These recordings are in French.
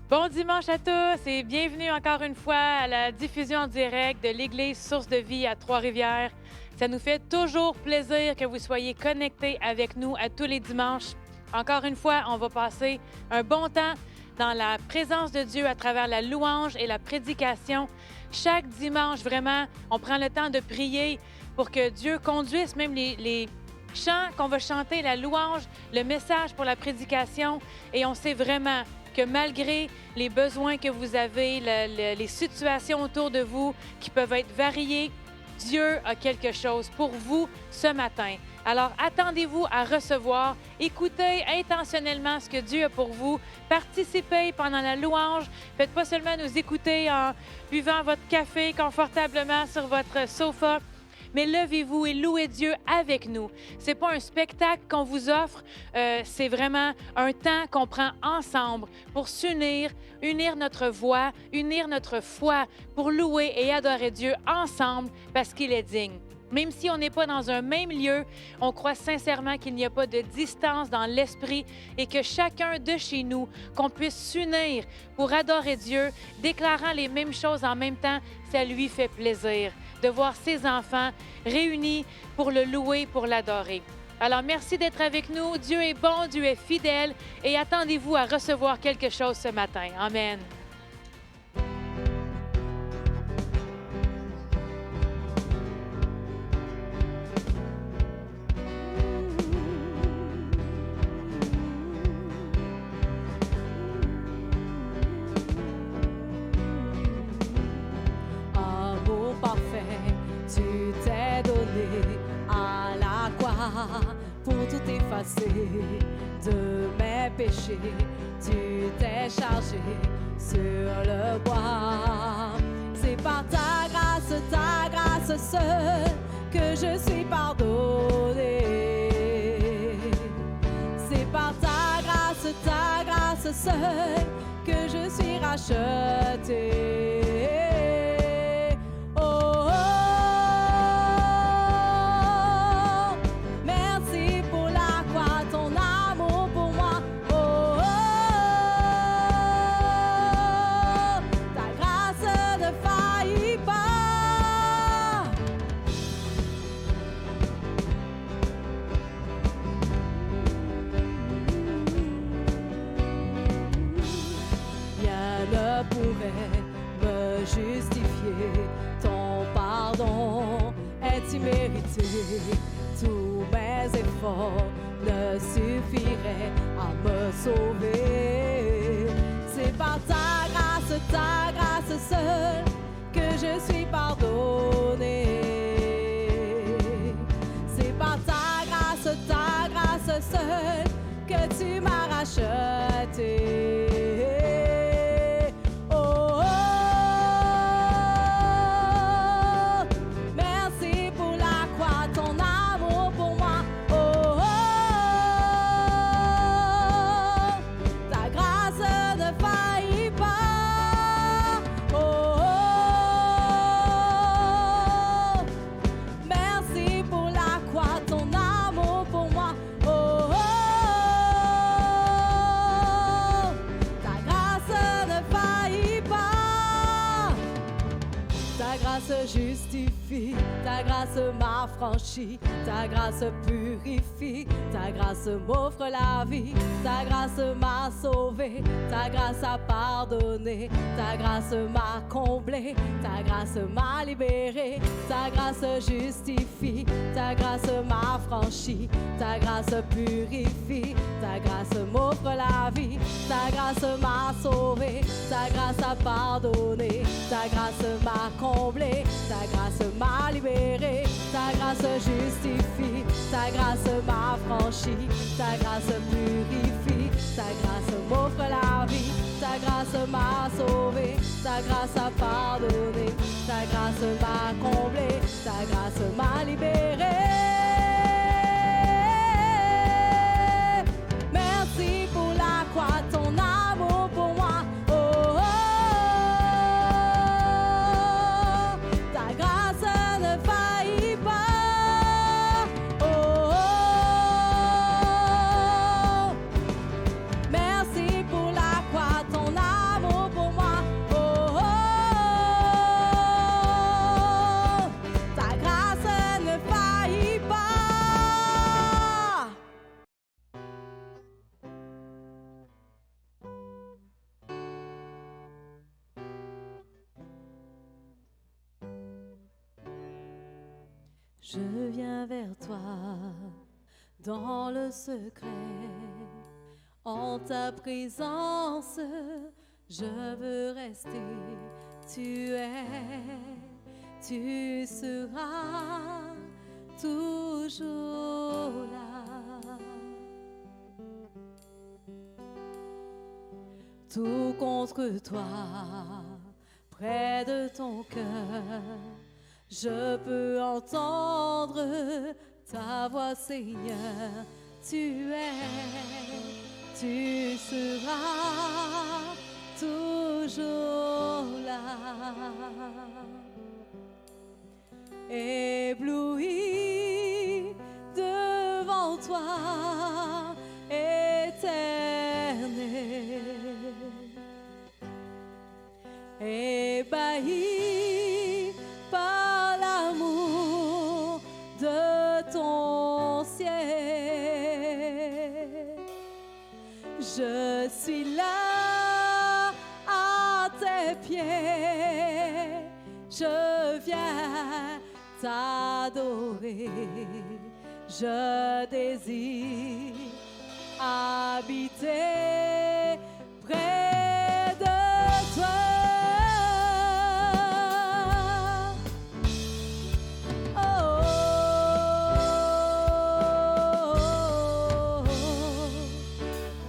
Bon dimanche à tous et bienvenue encore une fois à la diffusion en direct de l'Église Source de Vie à Trois-Rivières. Ça nous fait toujours plaisir que vous soyez connectés avec nous à tous les dimanches. Encore une fois, on va passer un bon temps dans la présence de Dieu à travers la louange et la prédication. Chaque dimanche, vraiment, on prend le temps de prier pour que Dieu conduise même les chants qu'on va chanter, la louange, le message pour la prédication. Et on sait vraiment que malgré les besoins que vous avez, les situations autour de vous qui peuvent être variées, Dieu a quelque chose pour vous ce matin. Alors, attendez-vous à recevoir, écoutez intentionnellement ce que Dieu a pour vous, participez pendant la louange. Faites pas seulement nous écouter en buvant votre café confortablement sur votre sofa, mais levez-vous et louez Dieu avec nous. Ce n'est pas un spectacle qu'on vous offre, c'est vraiment un temps qu'on prend ensemble pour s'unir, unir notre voix, unir notre foi, pour louer et adorer Dieu ensemble parce qu'il est digne. Même si on n'est pas dans un même lieu, on croit sincèrement qu'il n'y a pas de distance dans l'esprit et que chacun de chez nous, qu'on puisse s'unir pour adorer Dieu, déclarant les mêmes choses en même temps, ça lui fait plaisir de voir ses enfants réunis pour le louer, pour l'adorer. Alors, merci d'être avec nous. Dieu est bon, Dieu est fidèle et attendez-vous à recevoir quelque chose ce matin. Amen. Amour parfait, tu t'es donné à la croix pour tout effacer de mes péchés. Tu t'es chargé sur le bois. C'est par ta grâce seule que je suis pardonné. C'est par ta grâce seule que je suis racheté. Justifier ton pardon est immérité. Tous mes efforts ne suffiraient à me sauver. C'est par ta grâce seule que je suis pardonné. C'est par ta grâce seule que tu m'as racheté. Justifie, ta grâce m'affranchit, ta grâce purifie, ta grâce m'offre la vie, ta grâce m'a sauvé, ta grâce a pardonné, ta grâce m'a comblé, ta grâce m'a libéré, ta grâce justifie, ta grâce m'affranchit, ta grâce purifie, ta grâce m'offre la vie, ta grâce m'a sauvé, ta grâce a pardonné, ta grâce m'a comblé, ta grâce m'a libéré, ta grâce justifie, ta grâce m'a franchi, ta grâce purifie, ta grâce m'offre la vie, ta grâce m'a sauvé, ta grâce a pardonné, ta grâce m'a comblé, ta grâce m'a libéré. Merci pour la croix, ton amour pour moi. Merci pour la croix, ton amour. Je viens vers toi dans le secret. En ta présence, je veux rester. Tu seras toujours là. Tout contre toi, près de ton cœur, je peux entendre ta voix, Seigneur. Tu seras toujours là. Ébloui devant toi, éternel, ébahi par l'amour de ton ciel. Je suis là à tes pieds, je viens t'adorer, je désire habiter près de toi.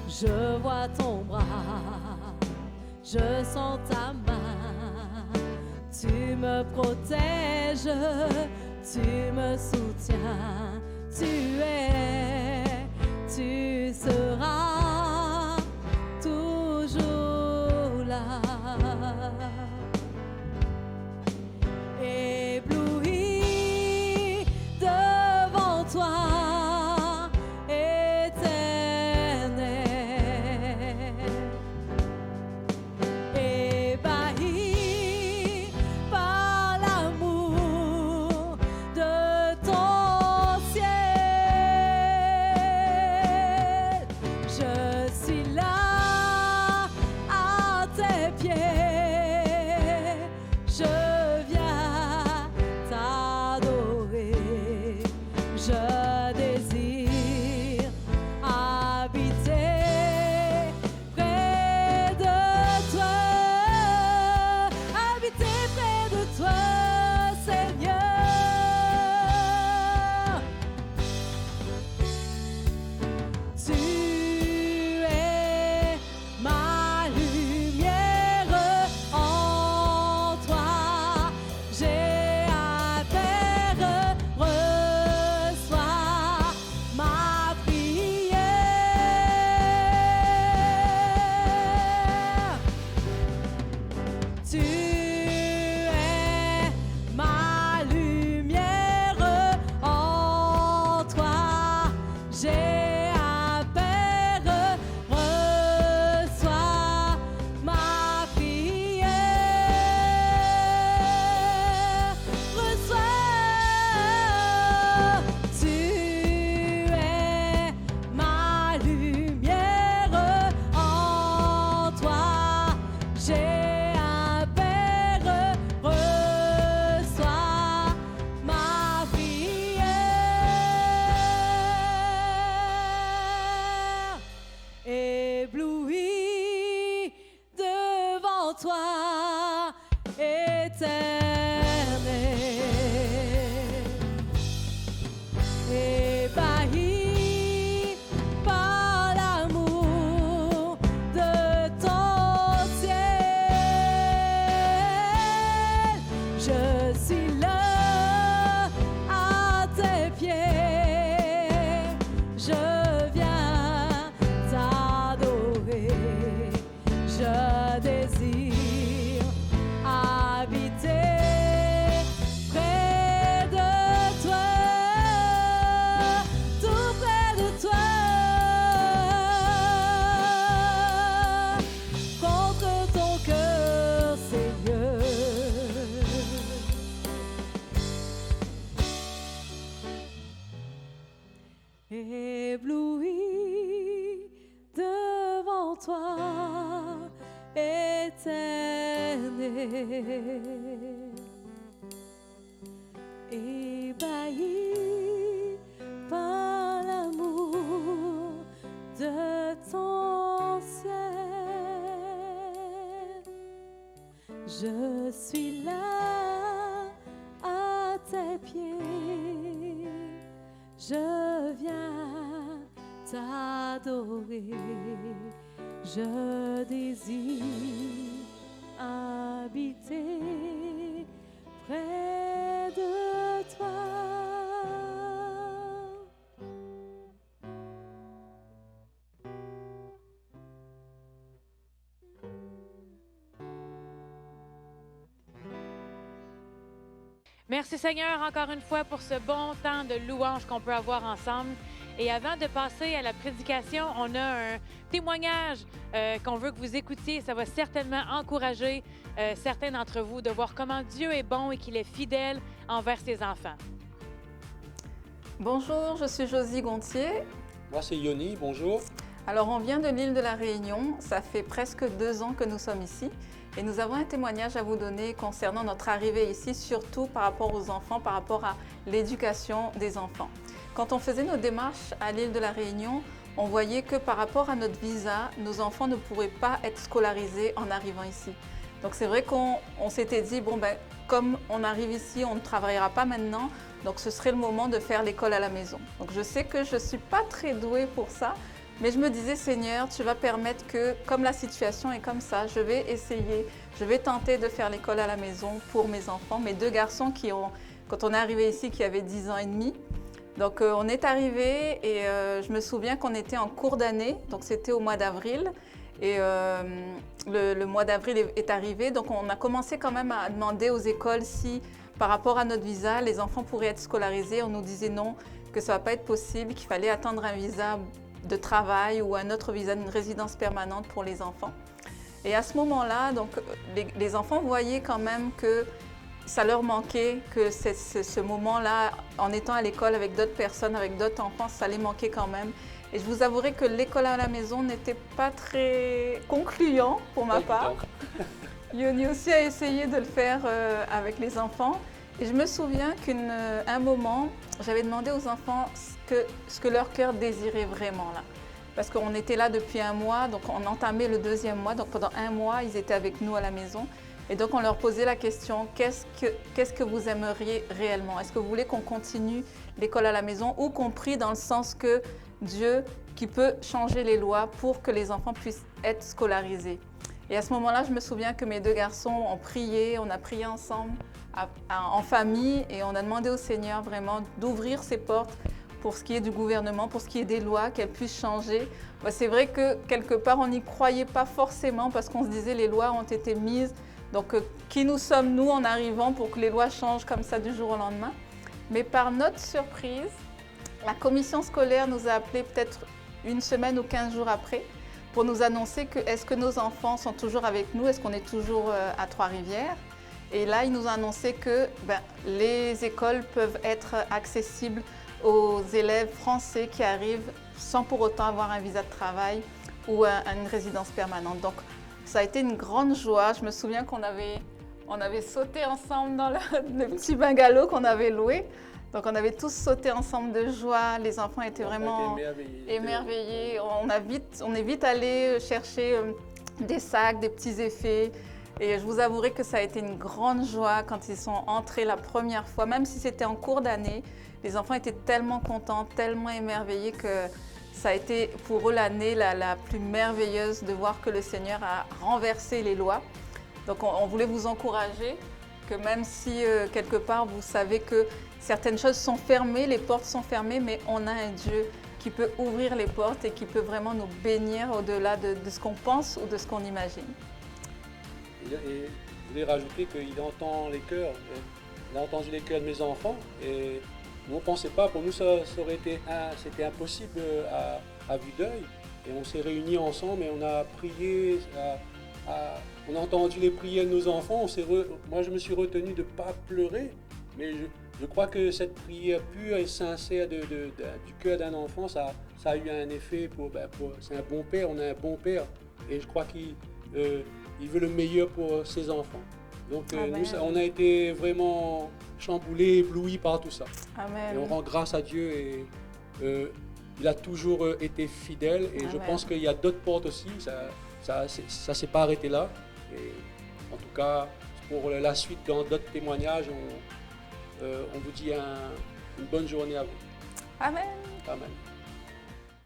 Je vois ton bras, je sens ta main, tu me protèges, tu me soutiens, tu seras toujours là. Ébloui devant toi, éternel, ébahi par l'amour de ton ciel. Je suis là à tes pieds, je viens t'adorer, je désire habiter près de toi, habiter près de toi, Seigneur. Tu es ma lumière, en toi j'ai appris, reçois ma prière. Tu es ma lumière, en toi j'ai appris, reçois ma prière. Reçois, tu es ma lumière, en toi j'ai appris, reçois ma prière. Ébloui devant toi, éternel, ébahi par l'amour de ton ciel. Je suis là à tes pieds, je viens t'adorer, je désire habiter près de toi, tout près de toi, contre ton cœur, Seigneur. Ébloui devant toi, éternel, ébahi je viens t'adorer. Je désire habiter près de toi. Merci Seigneur encore une fois pour ce bon temps de louange qu'on peut avoir ensemble. Et avant de passer à la prédication, on a un témoignage qu'on veut que vous écoutiez. Ça va certainement encourager certains d'entre vous de voir comment Dieu est bon et qu'il est fidèle envers ses enfants. Bonjour, je suis Josie Gontier. Moi, c'est Yoni, bonjour. Alors, on vient de l'île de la Réunion. Ça fait presque 2 ans que nous sommes ici. Et nous avons un témoignage à vous donner concernant notre arrivée ici, surtout par rapport aux enfants, par rapport à l'éducation des enfants. Quand on faisait nos démarches à l'île de la Réunion, on voyait que par rapport à notre visa, nos enfants ne pourraient pas être scolarisés en arrivant ici. Donc c'est vrai qu'on s'était dit, bon ben, comme on arrive ici, on ne travaillera pas maintenant, donc ce serait le moment de faire l'école à la maison. Donc je sais que je ne suis pas très douée pour ça, mais je me disais, Seigneur, tu vas permettre que, comme la situation est comme ça, je vais essayer, je vais tenter de faire l'école à la maison pour mes enfants, mes 2 garçons qui ont, quand on est arrivé ici, qui avaient 10 ans et demi. Donc on est arrivé et je me souviens qu'on était en cours d'année, donc c'était au mois d'avril. Et le mois d'avril est arrivé, donc on a commencé quand même à demander aux écoles si, par rapport à notre visa, les enfants pourraient être scolarisés. On nous disait non, que ça ne va pas être possible, qu'il fallait attendre un visa de travail ou un autre visa, une résidence permanente pour les enfants. Et à ce moment-là, donc, les enfants voyaient quand même que ça leur manquait, que ce moment-là, en étant à l'école avec d'autres personnes, avec d'autres enfants, ça les manquait quand même. Et je vous avouerai que l'école à la maison n'était pas très concluant pour ma part. Yoni aussi a essayé de le faire avec les enfants. Et je me souviens qu'à un moment, j'avais demandé aux enfants ce que leur cœur désirait vraiment là. Parce qu'on était là depuis 1 mois, donc on entamait le 2e mois. Donc pendant 1 mois, ils étaient avec nous à la maison. Et donc on leur posait la question, qu'est-ce que vous aimeriez réellement? Est-ce que vous voulez qu'on continue l'école à la maison, ou compris dans le sens que Dieu qui peut changer les lois pour que les enfants puissent être scolarisés? Et à ce moment-là, je me souviens que mes 2 garçons ont prié, on a prié ensemble en famille et on a demandé au Seigneur vraiment d'ouvrir ses portes pour ce qui est du gouvernement, pour ce qui est des lois, qu'elles puissent changer. C'est vrai que quelque part, on n'y croyait pas forcément parce qu'on se disait les lois ont été mises. Donc, qui nous sommes nous en arrivant pour que les lois changent comme ça du jour au lendemain? Mais par notre surprise, la commission scolaire nous a appelés peut-être 1 semaine ou 15 jours après pour nous annoncer que est-ce que nos enfants sont toujours avec nous, est-ce qu'on est toujours à Trois-Rivières. Et là, ils nous ont annoncé que les écoles peuvent être accessibles aux élèves français qui arrivent sans pour autant avoir un visa de travail ou une résidence permanente. Donc, ça a été une grande joie. Je me souviens qu'on avait sauté ensemble dans le petit bungalow qu'on avait loué. Donc, on avait tous sauté ensemble de joie. Les enfants étaient vraiment émerveillés. On est vite allé chercher des sacs, des petits effets. Et je vous avouerai que ça a été une grande joie quand ils sont entrés la première fois. Même si c'était en cours d'année, les enfants étaient tellement contents, tellement émerveillés que ça a été pour eux l'année la plus merveilleuse de voir que le Seigneur a renversé les lois. Donc on voulait vous encourager que même si quelque part vous savez que certaines choses sont fermées, les portes sont fermées, mais on a un Dieu qui peut ouvrir les portes et qui peut vraiment nous bénir au-delà de ce qu'on pense ou de ce qu'on imagine. Et je voulais rajouter qu'il entend les cœurs. Il a entendu les cœurs de mes enfants et nous, on ne pensait pas, pour nous c'était impossible à vue d'œil. Et on s'est réunis ensemble et on a prié, on a entendu les prières de nos enfants. Moi, je me suis retenu de ne pas pleurer, mais je crois que cette prière pure et sincère du cœur d'un enfant, ça a eu un effet c'est un bon père, on a un bon père. Et je crois qu'il veut le meilleur pour ses enfants. Donc nous, on a été vraiment chamboulés, éblouis par tout ça. Amen. Et on rend grâce à Dieu et il a toujours été fidèle. Et Amen. je pense qu'il y a d'autres portes aussi, ça ne s'est pas arrêté là. Et en tout cas, pour la suite, dans d'autres témoignages, on vous dit une bonne journée à vous. Amen. Amen.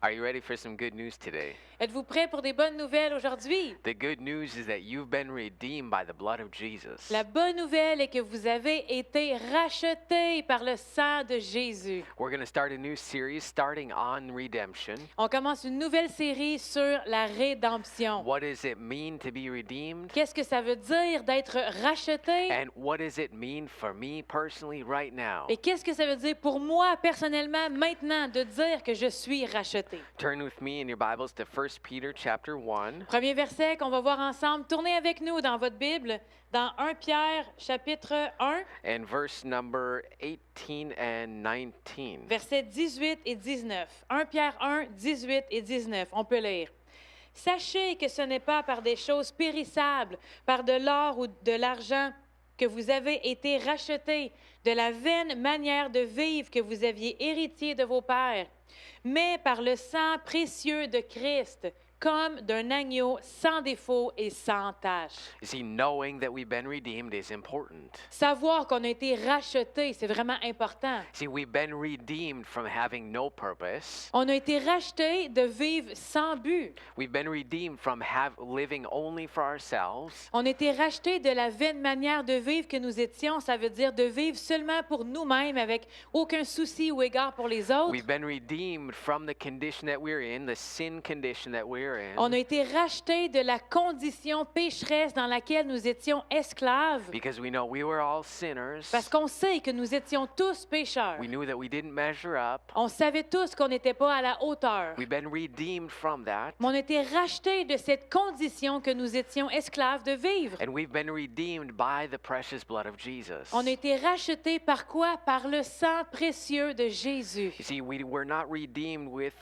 Are you ready for some good news today? Êtes-vous prêts pour des bonnes nouvelles aujourd'hui? The good news is that you've been redeemed by the blood of Jesus. La bonne nouvelle est que vous avez été rachetés par le sang de Jésus. We're going to start a new series starting on redemption. On commence une nouvelle série sur la rédemption. What does it mean to be redeemed? Qu'est-ce que ça veut dire d'être racheté? And what does it mean for me personally right now? Et qu'est-ce que ça veut dire pour moi personnellement maintenant de dire que je suis racheté? Turn with me in your Bibles to 1 Peter chapter 1. Premier verset qu'on va voir ensemble. Tournez avec nous dans votre Bible, dans 1 Pierre chapitre 1, And verse number 18 and 19. versets 18 et 19. 1 Pierre 1, 18 et 19. On peut lire. Sachez que ce n'est pas par des choses périssables, par de l'or ou de l'argent, que vous avez été rachetés de la vaine manière de vivre que vous aviez hérité de vos pères, mais par le sang précieux de Christ, comme d'un agneau sans défaut et sans tache. You see, knowing that we've been redeemed is important. Savoir qu'on a été racheté, c'est vraiment important. See, we've been redeemed from having no purpose. On a été racheté de vivre sans but. We've been redeemed from living only for ourselves. On a été racheté de la vaine manière de vivre que nous étions. Ça veut dire de vivre seulement pour nous-mêmes avec aucun souci ou égard pour les autres. We've been redeemed from the condition that we're in, the sin condition that we're in. On a été racheté de la condition pécheresse dans laquelle nous étions esclaves. Because we know we were all sinners. Parce qu'on sait que nous étions tous pécheurs. We knew that we didn't measure up. On savait tous qu'on n'était pas à la hauteur. We've been redeemed from that. Mais on a été racheté de cette condition que nous étions esclaves de vivre. And we've been redeemed by the precious blood of Jesus. On a été racheté par quoi? Par le sang précieux de Jésus. You see, we were not redeemed with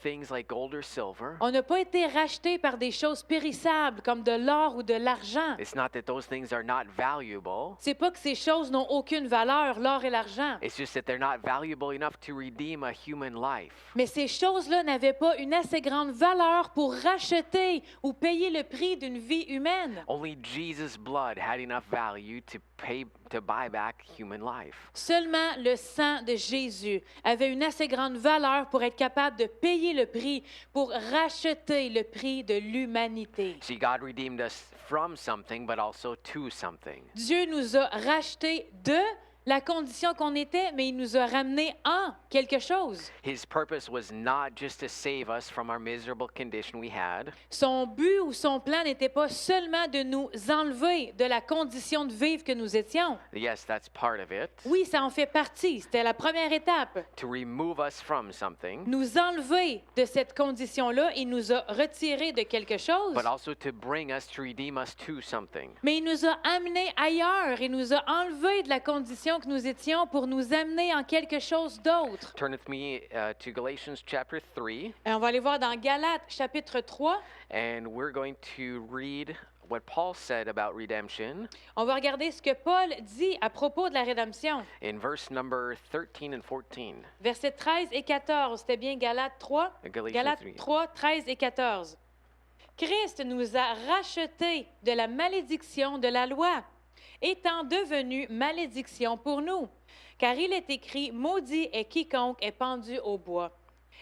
things like gold or silver. On n'a pas été racheté par des choses périssables comme de l'or ou de l'argent. It's not that those things are not valuable. C'est pas que ces choses n'ont aucune valeur, l'or et l'argent. It's just that they're not valuable enough to redeem a human life. Mais ces choses-là n'avaient pas une assez grande valeur pour racheter ou payer le prix d'une vie humaine. Only Jesus' blood had enough value to buy back human life. Seulement le sang de Jésus avait une assez grande valeur pour être capable de payer le prix, pour racheter le prix de l'humanité. See, God redeemed us from something, but also to something. Dieu nous a rachetés de la condition qu'on était, mais il nous a ramenés en quelque chose. His purpose was not just to save us from our miserable condition we had. Son but ou son plan n'était pas seulement de nous enlever de la condition de vivre que nous étions. Yes, that's part of it. Oui, ça en fait partie. C'était la première étape. To remove us from something, Nous enlever de cette condition-là, il nous a retirés de quelque chose, but also to bring us, to redeem us to something. mais il nous a amenés ailleurs. Il nous a enlevés de la condition que nous étions pour nous amener en quelque chose d'autre. Turn with me to Galatians chapter 3, Et on va aller voir dans Galates chapitre 3. and we're going to read what Paul said about redemption On va regarder ce que Paul dit à propos de la rédemption. in verse number 13 and 14. Versets 13 et 14. C'était bien Galates 3? Galatians Galates 3. 3, 13 et 14. Christ nous a rachetés de la malédiction de la loi, étant devenu malédiction pour nous. Car il est écrit, maudit est quiconque est pendu au bois,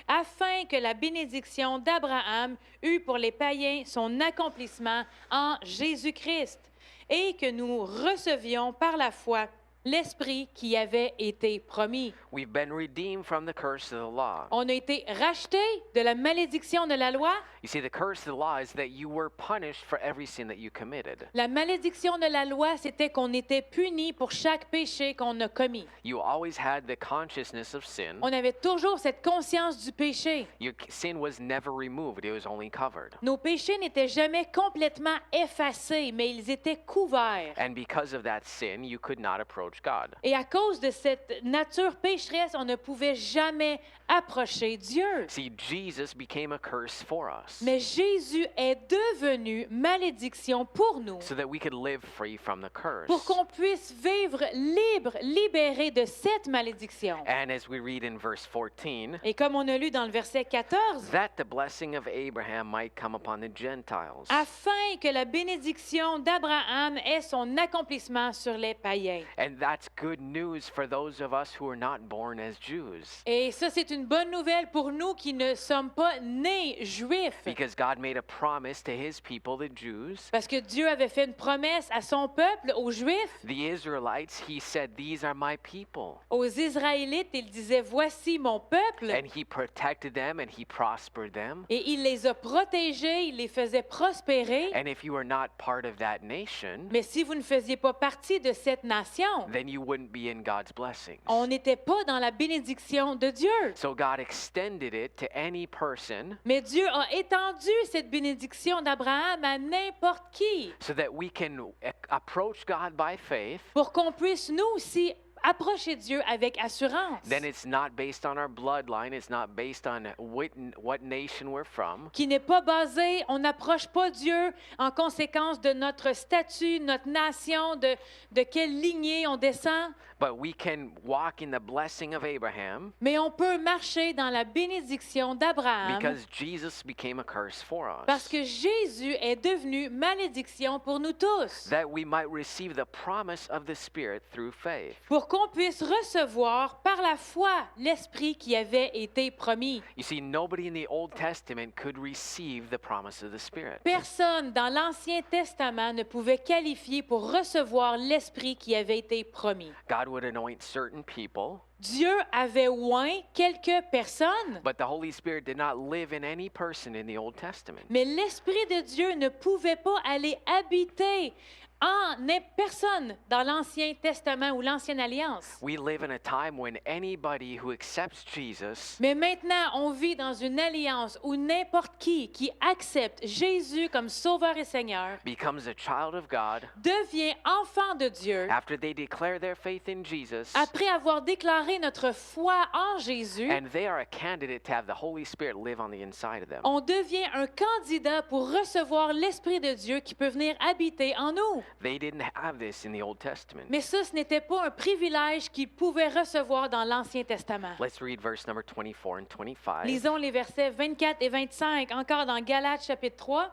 afin que la bénédiction d'Abraham eût pour les païens son accomplissement en Jésus-Christ, et que nous recevions par la foi l'Esprit qui avait été promis. We've been redeemed from the curse of the law. On a été rachetés de la malédiction de la loi. You see, the curse of the law is that you were punished for every sin that you committed. La malédiction de la loi, c'était qu'on était puni pour chaque péché qu'on a commis. You always had the consciousness of sin. On avait toujours cette conscience du péché. Your sin was never removed, it was only covered. Nos péchés n'étaient jamais complètement effacés, mais ils étaient couverts. And because of that sin, you could not approach God. Et à cause de cette nature pécheresse, on ne pouvait jamais approcher Dieu. See, Jesus became a curse for us Mais Jésus est devenu malédiction pour nous, so that we could live free from the curse. pour qu'on puisse vivre libre, libéré de cette malédiction. And as we read in verse 14, Et comme on a lu dans le verset 14, that the blessing of Abraham might come upon the Gentiles. afin que la bénédiction d'Abraham ait son accomplissement sur les païens. And that's good news for those of us who are not born as Jews. Et ça, c'est une bonne nouvelle pour nous qui ne sommes pas nés juifs. Because God made a promise to his people, the Jews. Parce que Dieu avait fait une promesse à son peuple, aux Juifs, The Israelites, he said, these are my people. aux Israélites. Il disait, voici mon peuple. And he protected them and he prospered them. Et il les a protégés, il les faisait prospérer. And if you are not part of that nation, Mais si vous ne faisiez pas partie de cette nation, then you wouldn't be in God's blessings. on n'était pas dans la bénédiction de Dieu. So God extended it to any person Mais Dieu a étendu cette bénédiction d'Abraham à n'importe qui so that we can approach God by faith. pour qu'on puisse nous aussi approcher Dieu avec assurance. Then it's not based on our bloodline. It's not based on what nation we're from. Qui n'est pas basé, on n'approche pas Dieu en conséquence de notre statut, notre nation, de quelle lignée on descend, But we can walk in the blessing of Abraham mais on peut marcher dans la bénédiction d'Abraham because Jesus became a curse for parce us. que Jésus est devenu malédiction pour nous tous, That we might receive the promise of the Spirit through faith. pour qu'on puisse recevoir par la foi l'Esprit qui avait été promis. You see, nobody in the Old Testament could receive the promise of the Spirit. Personne dans l'Ancien Testament ne pouvait qualifier pour recevoir l'Esprit qui avait été promis. God would anoint certain people, Dieu avait oint quelques personnes, but the Holy Spirit did not live in any person in the Old Testament. mais l'Esprit de Dieu ne pouvait pas aller habiter en personne dans l'Ancien Testament ou l'Ancienne Alliance. We live in a time when anybody who accepts Jesus Mais maintenant, on vit dans une alliance où n'importe qui accepte Jésus comme Sauveur et Seigneur becomes a child of God devient enfant de Dieu after they declare their faith in Jesus, après avoir déclaré notre foi en Jésus. and they are a candidate to have the Holy Spirit live on the inside of them. On devient un candidat pour recevoir l'Esprit de Dieu qui peut venir habiter en nous. They didn't have this in the Old Testament. Mais ça, ce n'était pas un privilège qu'ils pouvaient recevoir dans l'Ancien Testament. Let's read verse number 24 and 25. Lisons les versets 24 et 25, encore dans Galates chapitre 3,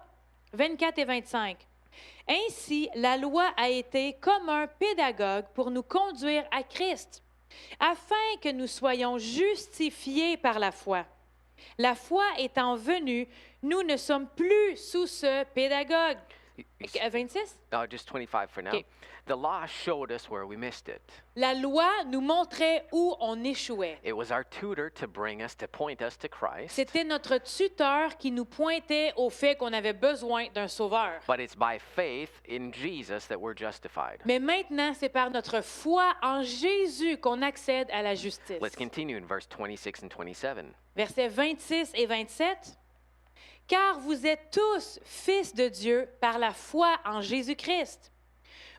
24 et 25. Ainsi, la loi a été comme un pédagogue pour nous conduire à Christ, afin que nous soyons justifiés par la foi. La foi étant venue, nous ne sommes plus sous ce pédagogue. 26? No, just 25 for now. Okay. The law showed us where we missed it. La loi nous montrait où on échouait. It was our tutor to bring us, to point us to Christ. C'était notre tuteur qui nous pointait au fait qu'on avait besoin d'un sauveur. But it's by faith in Jesus that we're justified. Mais maintenant, c'est par notre foi en Jésus qu'on accède à la justice. Let's continue in verse 26 and 27. Versets 26 et 27. Car vous êtes tous fils de Dieu par la foi en Jésus-Christ.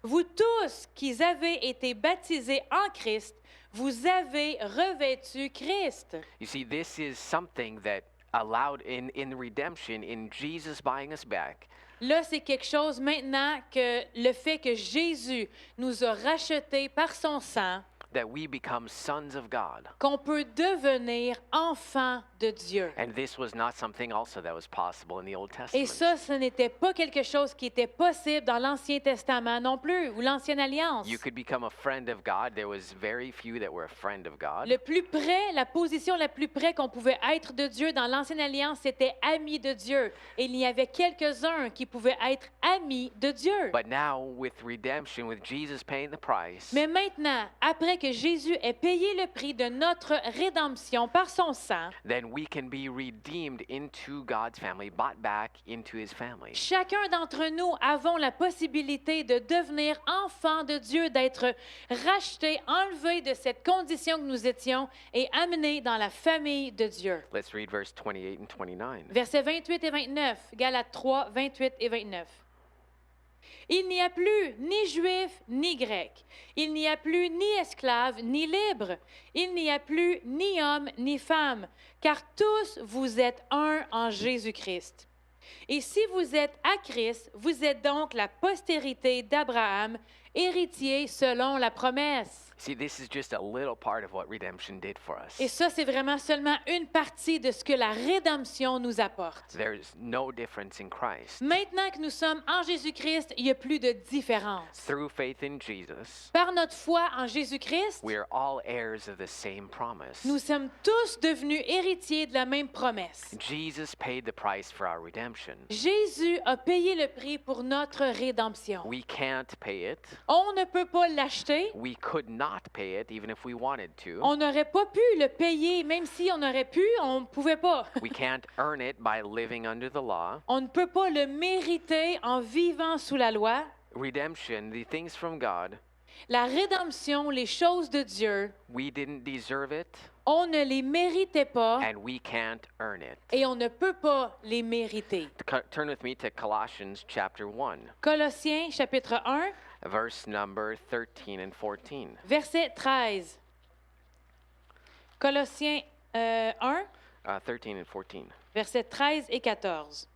Vous tous qui avez été baptisés en Christ, vous avez revêtu Christ. You see, this is something that allowed in redemption, in Jesus buying us back. Là, c'est quelque chose maintenant que le fait que Jésus nous a rachetés par son sang, That we become sons of God. qu'on peut devenir enfants de Dieu. And this was not something also that was possible in the Old Et Testament. ça, ce n'était pas quelque chose qui était possible dans l'Ancien Testament non plus, ou l'Ancienne Alliance. You could become a friend of God. There was very few that were a friend of God. Le plus près, la position la plus près qu'on pouvait être de Dieu dans l'Ancienne Alliance, c'était ami de Dieu. Et il y avait quelques-uns qui pouvaient être amis de Dieu. But now, with redemption, with Jesus paying the price, Mais maintenant, après que Jésus ait payé le prix de notre rédemption par son sang, then we can be redeemed into God's family, bought back into his family. chacun d'entre nous avons la possibilité de devenir enfants de Dieu, d'être rachetés, enlevés de cette condition que nous étions et amenés dans la famille de Dieu. Let's read verse 28 and 29. Versets 28 et 29, Galates 3, 28 et 29. Il n'y a plus ni juif ni grec. Il n'y a plus ni esclave ni libre. Il n'y a plus ni homme ni femme, car tous vous êtes un en Jésus-Christ. Et si vous êtes à Christ, vous êtes donc la postérité d'Abraham, héritier selon la promesse. See, this is just a little part of what redemption did for us. Et ça, c'est vraiment seulement une partie de ce que la rédemption nous apporte. There's no difference in Christ. Maintenant que nous sommes en Jésus-Christ, il n'y a plus de différence. Through faith in Jesus, Par notre foi en Jésus-Christ, we are all heirs of the same promise. nous sommes tous devenus héritiers de la même promesse. Jesus paid the price for our redemption. Jésus a payé le prix pour notre rédemption. We can't pay it. On ne peut pas l'acheter. We could not pay it even if we wanted to. On n'aurait pas pu le payer, même si on aurait pu, on ne pouvait pas. We can't earn it by living under the law. On ne peut pas le mériter en vivant sous la loi. Redemption, the things from God, La rédemption, les choses de Dieu, we didn't deserve it on ne les méritait pas and we can't earn it. et on ne peut pas les mériter. Turn with me to Colossians chapter 1, Colossiens chapitre 1, verse number 13 and 14. verset 13. Colossiens 1, 13 and 14. versets 13 et 14.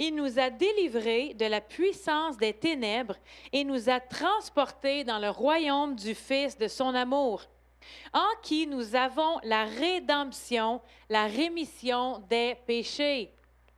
Il nous a délivrés de la puissance des ténèbres et nous a transportés dans le royaume du Fils de son amour, en qui nous avons la rédemption, la rémission des péchés.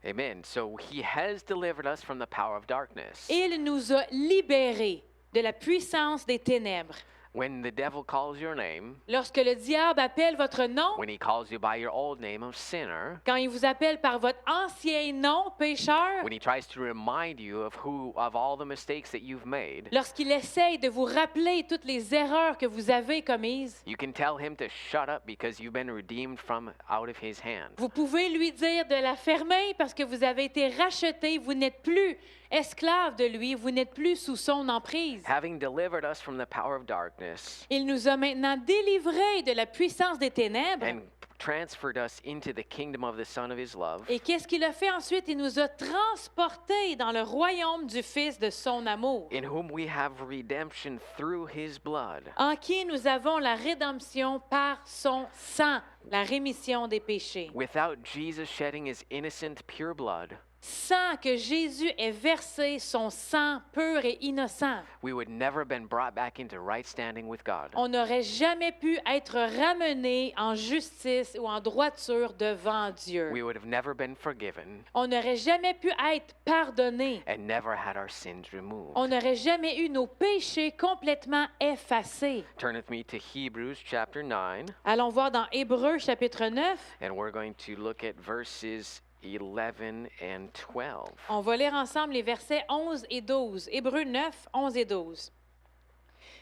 Amen. So he has delivered us from the power of darkness. Il nous a libérés de la puissance des ténèbres. When the devil calls your name, Lorsque le diable appelle votre nom, when he calls you by your old name of sinner, quand il vous appelle par votre ancien nom, pécheur, when he tries to remind you of all the mistakes that you've made, lorsqu'il essaye de vous rappeler toutes les erreurs que vous avez commises, you can tell him to shut up because you've been redeemed from out of his hand. vous pouvez lui dire de la fermer parce que vous avez été racheté, vous n'êtes plus esclave de lui, vous n'êtes plus sous son emprise. Having delivered us from the power of darkness Il nous a maintenant délivrés de la puissance des ténèbres. and transferred us into the kingdom of the Son of his love, Et qu'est-ce qu'il a fait ensuite? Il nous a transportés dans le royaume du Fils de son amour, in whom we have redemption through his blood, en qui nous avons la rédemption par son sang, la rémission des péchés. without Jesus shedding his innocent, pure blood. Sans que Jésus ait versé son sang pur et innocent, We would never have been brought back into right standing with God. on n'aurait jamais pu être ramené en justice ou en droiture devant Dieu. We would have never been forgiven On n'aurait jamais pu être pardonné. and never had our sins removed. On n'aurait jamais eu nos péchés complètement effacés. Turn with me to Hebrews chapter 9, Allons voir dans Hébreux chapitre 9. and we're going to look at verses 11 and 12. On va lire ensemble les versets 11 et 12. Hébreux 9, 11 et 12.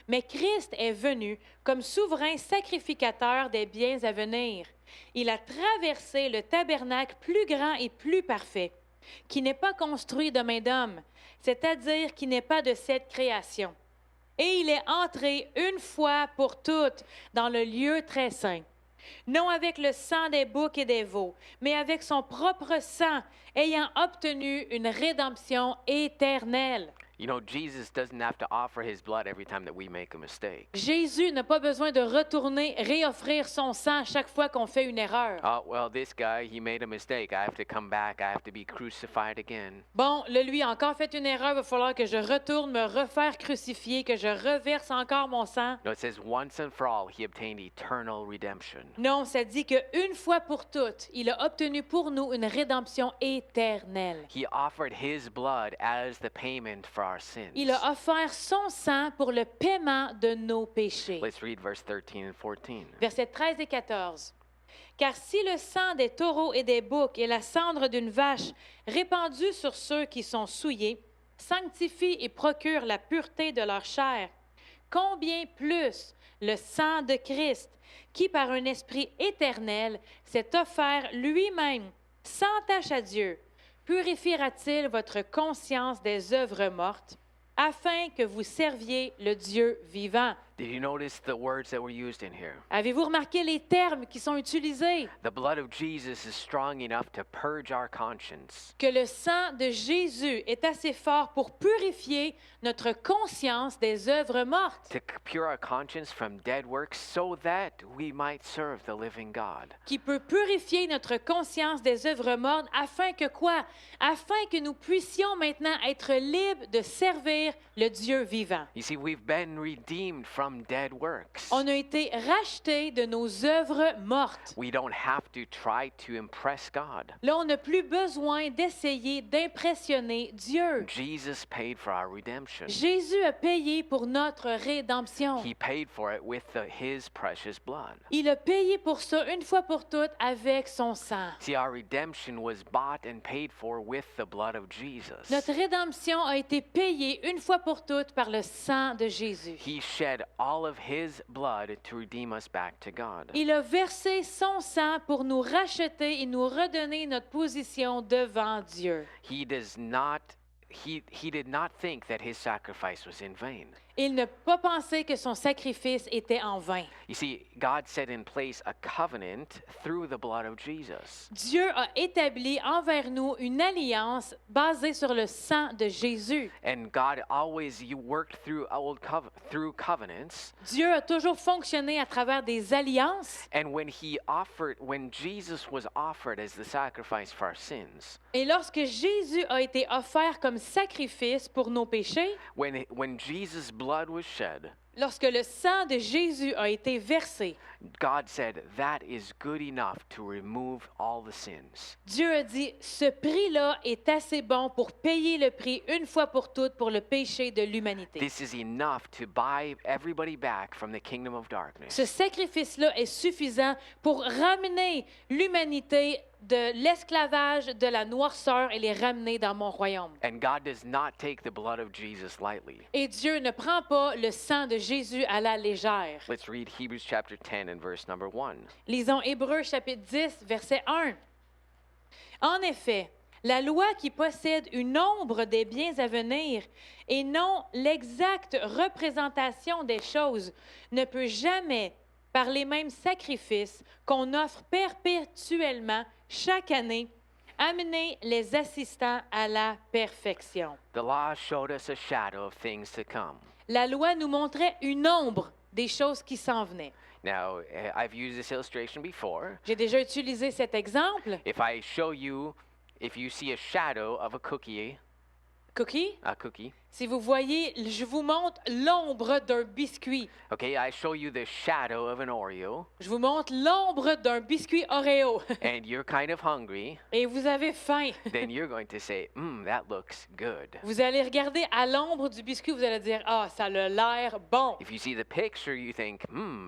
Mais Christ est venu comme souverain sacrificateur des biens à venir. Il a traversé le tabernacle plus grand et plus parfait, qui n'est pas construit de main d'homme, c'est-à-dire qui n'est pas de cette création. Et il est entré une fois pour toutes dans le lieu très saint, non avec le sang des boucs et des veaux, mais avec son propre sang, ayant obtenu une rédemption éternelle. You know, Jesus doesn't have to offer his blood every time that we make a mistake. Jésus n'a pas besoin de retourner, réoffrir son sang chaque fois qu'on fait une erreur. Oh, well, this guy, he made a mistake. I have to come back. I have to be crucified again. Bon, lui a encore fait une erreur, il va falloir que je retourne me refaire crucifier, que je reverse encore mon sang. No, it says once and for all, he obtained eternal redemption. Non, ça dit qu'une fois pour toutes, il a obtenu pour nous une rédemption éternelle. He offered his blood as the payment for our sins. Il a offert son sang pour le paiement de nos péchés. Let's read verse 13 and 14. Versets 13 et 14. Car si le sang des taureaux et des boucs et la cendre d'une vache répandue sur ceux qui sont souillés sanctifie et procure la pureté de leur chair, combien plus le sang de Christ, qui par un esprit éternel s'est offert lui-même sans tache à Dieu, purifiera-t-il votre conscience des œuvres mortes, afin que vous serviez le Dieu vivant? Did you notice the words that were used in here? Avez-vous remarqué les termes qui sont utilisés? The blood of Jesus is strong enough to purge our conscience. Que le sang de Jésus est assez fort pour purifier notre conscience des œuvres mortes, To pure our conscience from dead works so that we might serve the living God. qui peut purifier notre conscience des œuvres mortes afin que quoi? Afin que nous puissions maintenant être libres de servir le Dieu vivant. You see, we've been redeemed from from dead works. On a été rachetés de nos œuvres mortes. We don't have to try to impress God. Là, on n'a plus besoin d'essayer d'impressionner Dieu. Jesus paid for our redemption. Jésus a payé pour notre rédemption. He paid for it with his precious blood. Il a payé pour ça une fois pour toutes avec son sang. See, our redemption was bought and paid for with the blood of Jesus. Notre rédemption a été payée une fois pour toutes par le sang de Jésus. He shed all of his blood to redeem us back to God. Il a versé son sang pour nous racheter et nous redonner notre position devant Dieu. He did not think that his sacrifice was in vain. Il n'a pas pensé que son sacrifice était en vain. You see, God set in place a covenant through the blood of Jesus. Dieu a établi envers nous une alliance basée sur le sang de Jésus. And God always worked through through covenants. Dieu a toujours fonctionné à travers des alliances. And when Jesus was offered as the sacrifice for our sins, Et lorsque Jésus a été offert comme sacrifice pour nos péchés, when Jesus' blood was shed, lorsque le sang de Jésus a été versé, God said that is good enough to remove all the sins. Dieu a dit, ce prix-là est assez bon pour payer le prix une fois pour toutes pour le péché de l'humanité. This is enough to buy everybody back from the kingdom of darkness. Ce sacrifice-là est suffisant pour ramener l'humanité de l'esclavage, de la noirceur et les ramener dans mon royaume. And God does not take the blood of Jesus lightly. Et Dieu ne prend pas le sang de Jésus à la légère. Let's read Hebrews chapter 10 and verse number 1. Lisons Hébreux chapitre 10, verset 1. En effet, la loi qui possède une ombre des biens à venir et non l'exacte représentation des choses ne peut jamais, par les mêmes sacrifices qu'on offre perpétuellement chaque année, amener les assistants à la perfection. The law showed us a shadow of things to come. La loi nous montrait une ombre des choses qui s'en venaient. Now, I've used this illustration before. J'ai déjà utilisé cet exemple. If you see a shadow of a cookie, Cookie, si vous voyez, je vous montre l'ombre d'un biscuit. okay, I show you the shadow of an Oreo, Je vous montre l'ombre d'un biscuit Oreo. and you're kind of hungry, Et vous avez faim. then you're going to say, that looks good. Vous allez regarder à l'ombre du biscuit, vous allez dire, ah, ça a l'air bon. If you see the picture, you think,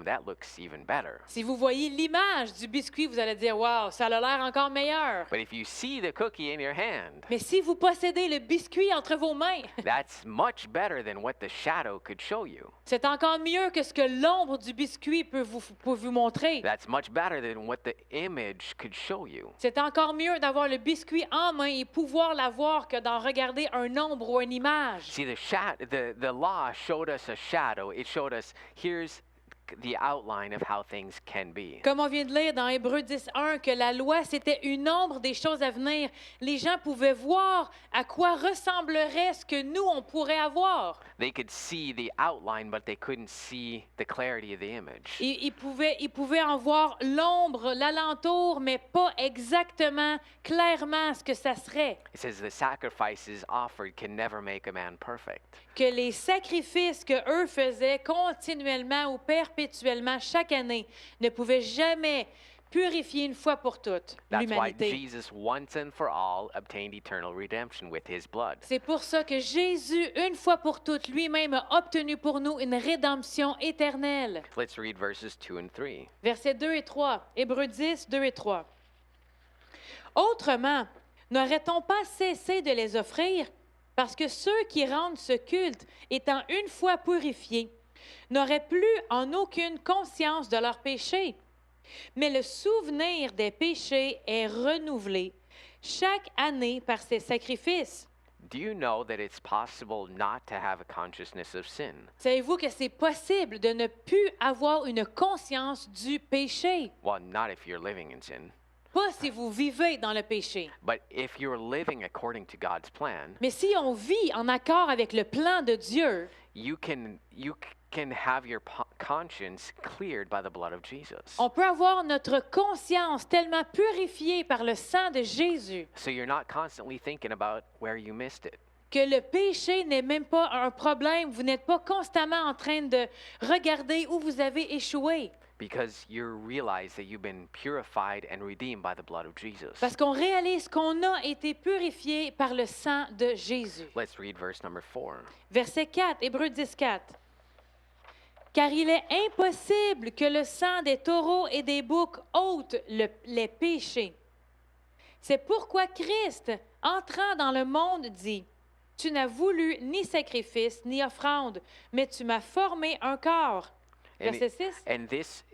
that looks even better. Si vous voyez l'image du biscuit, vous allez dire, wow, ça a l'air encore meilleur. But if you see the cookie in your hand, Mais si vous possédez le biscuit entre vos mains, that's much better than what the shadow could show you. c'est encore mieux que ce que l'ombre du biscuit peut vous montrer. That's much better than what the image could show you. C'est encore mieux d'avoir le biscuit en main et pouvoir l'avoir que d'en regarder un ombre ou une image. See, the law showed us a shadow. It showed us, here's the outline of how things can be. Comme on vient de lire dans Hébreux 10:1 que la loi, c'était une ombre des choses à venir. Les gens pouvaient voir à quoi ressemblerait ce que nous, on pourrait avoir. They could see the outline, but they couldn't see the clarity of the image. Ils pouvaient en voir l'ombre, l'alentour, mais pas exactement, clairement ce que ça serait. It says the sacrifices offered can never make a man perfect. Que les sacrifices que eux faisaient continuellement ou perpétuellement chaque année ne pouvaient jamais purifier une fois pour toutes That's why l'humanité. Jesus once and for all obtained eternal redemption with his blood. C'est pour ça que Jésus, une fois pour toutes, lui-même a obtenu pour nous une rédemption éternelle. Let's read verses 2 and 3. Versets 2 et 3. Hébreux 10, 2 et 3. Autrement, n'aurait-on pas cessé de les offrir parce que ceux qui rendent ce culte, étant une fois purifiés, n'auraient plus en aucune conscience de leurs péchés. Mais le souvenir des péchés est renouvelé chaque année par ces sacrifices. Do you know that it's possible not to have a consciousness of sin? Savez-vous que c'est possible de ne plus avoir une conscience du péché? Well, not if you're living in sin. Pas si vous vivez dans le péché. But if you're living according to God's plan, Mais si on vit en accord avec le plan de Dieu, you can have your conscience cleared by the blood of Jesus. on peut avoir notre conscience tellement purifiée par le sang de Jésus. So you're not constantly thinking about where you missed it. que le péché n'est même pas un problème. Vous n'êtes pas constamment en train de regarder où vous avez échoué. because you realize that you've been purified and redeemed by the blood of Jesus. Parce qu'on réalise qu'on a été purifié par le sang de Jésus. Let's read verse number 4. Verset 4, Hébreux 10, 4. Car il est impossible que le sang des taureaux et des boucs ôte les péchés. C'est pourquoi Christ, entrant dans le monde, dit, « Tu n'as voulu ni sacrifice ni offrande, mais tu m'as formé un corps. » And Verset 6. And this,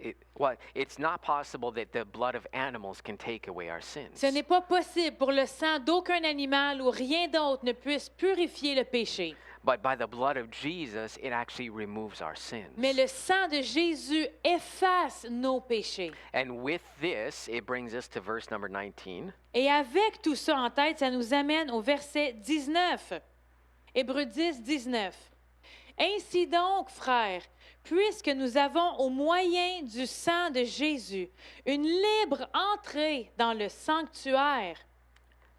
it's not possible that the blood of animals can take away our sins. Ce n'est pas possible pour le sang d'aucun animal ou rien d'autre ne puisse purifier le péché. But by the blood of Jesus, it actually removes our sins. Mais le sang de Jésus efface nos péchés. And with this, it brings us to verse number 19. Et avec tout ça en tête, ça nous amène au verset 19. Hébreux 10, 19. Ainsi donc, frères, puisque nous avons au moyen du sang de Jésus une libre entrée dans le sanctuaire,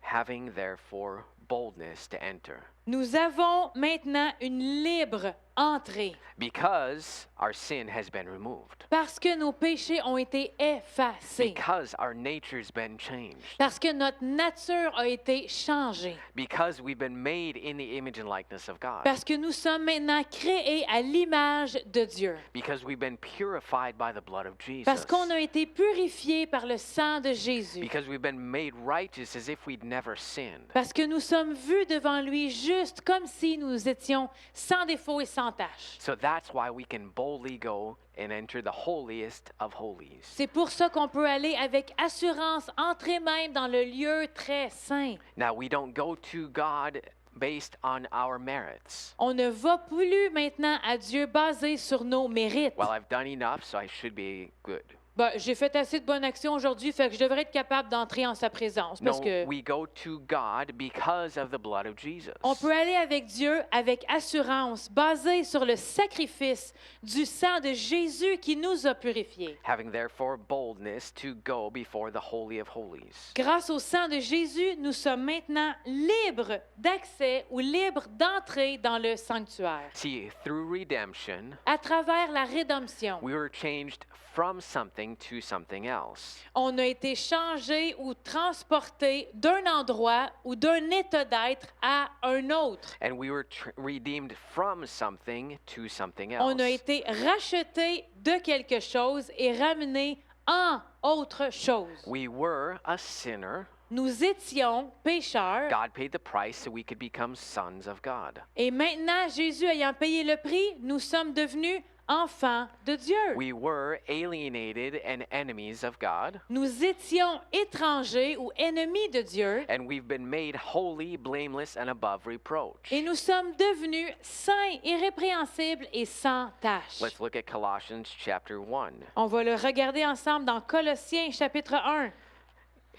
Having therefore boldness to enter. nous avons maintenant une libre entrée Because our sin has been removed. parce que nos péchés ont été effacés, Because our nature's been changed. parce que notre nature a été changée, Because we've been made in the image and likeness of God. parce que nous sommes maintenant créés à l'image de Dieu, Because we've been purified by the blood of Jesus. parce qu'on a été purifiés par le sang de Jésus, Because we've been made righteous as if we'd never sinned. parce que nous sommes vus devant lui juste comme si nous étions sans défaut et sans tache. So that's why we can boldly go and enter the holiest of holies. C'est pour ça qu'on peut aller avec assurance, entrer même dans le lieu très saint. Now, we don't go to God based on our merits. On ne va plus maintenant à Dieu basé sur nos mérites. Well, I've done enough, so I should be good. Ben, j'ai fait assez de bonnes actions aujourd'hui, fait que je devrais être capable d'entrer en sa présence. Parce No, que we go to God because of the blood of Jesus. on peut aller avec Dieu avec assurance, basé sur le sacrifice du sang de Jésus qui nous a purifiés. Having therefore boldness to go before the Holy of Holies. Grâce au sang de Jésus, nous sommes maintenant libres d'accès ou libres d'entrer dans le sanctuaire. See, through redemption, À travers la rédemption, we were changed from something to something else. on a été changé ou transporté d'un endroit ou d'un état d'être à un autre. And we were redeemed from something to something else. On a été racheté de quelque chose et ramené en autre chose. We were a sinner. Nous étions pécheurs God paid the price so we could become sons of God. et maintenant, Jésus ayant payé le prix, nous sommes devenus enfants de Dieu. We were alienated and enemies of God, Nous étions étrangers ou ennemis de Dieu and we've been made holy, blameless, and above reproach. et nous sommes devenus saints, irrépréhensibles et sans tache. Let's look at Colossians chapter 1. On va le regarder ensemble dans Colossiens chapitre 1,